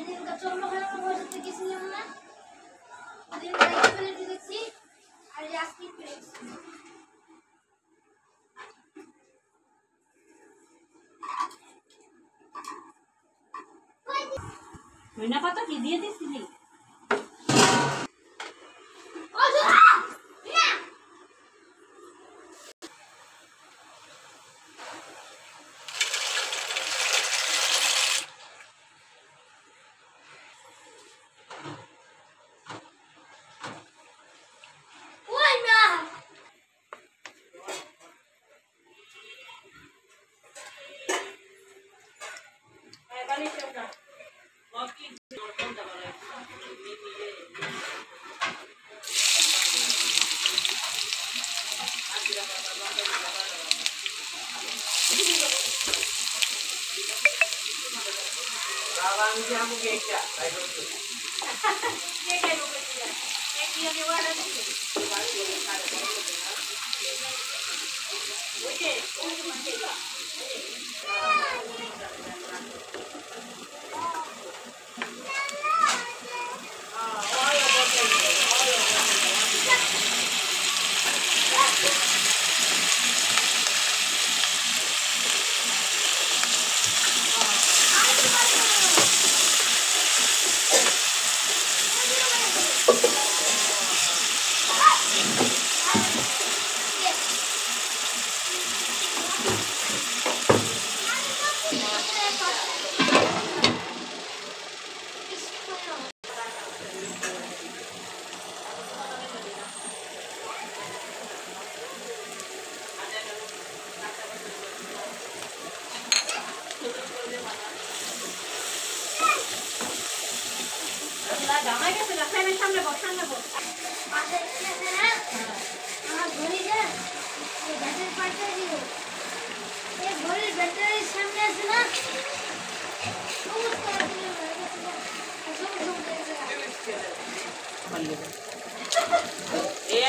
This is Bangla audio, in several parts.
যেদিনকার চন্দ্রখানা বসাতে গেছিলাম না, ওদিন গাড়ি পেলে দেখছি আর আজকে পেয়েছি। ধনিয়া পাতা কি দিয়ে দিছিলি?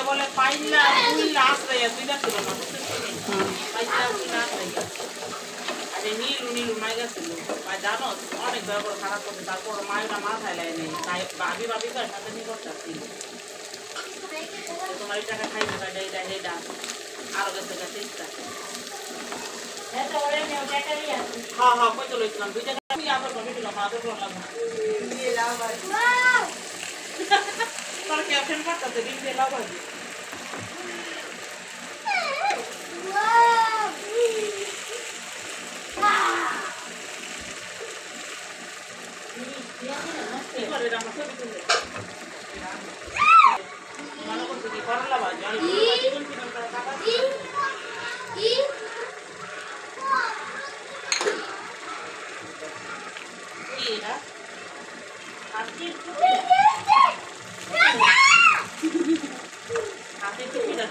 বলে পাইলা দুইলা আশ্রয় দুইটা ছিল না পাইলা দুইলা আশ্রয় আরে নীলু মাইগা ছিল ভাই জানো অনেক ব্যবহার খারাপ করছে তারপর মায়েরা মাথায় লাই নেই তাই ভাবি তো সাথে নিয়ে করতেছি তোমার এই টাকা খাইতে পারে এটা আরো গেছে চেষ্টা হ্যাঁ কই তো লইছিলাম 2 টাকা আমি আবার কমে দিলাম আদর করলাম দিয়ে লাভ আছে তোর ক্যাপশন করতে দিন দিয়ে লাভ আছে হাতে টুপিটা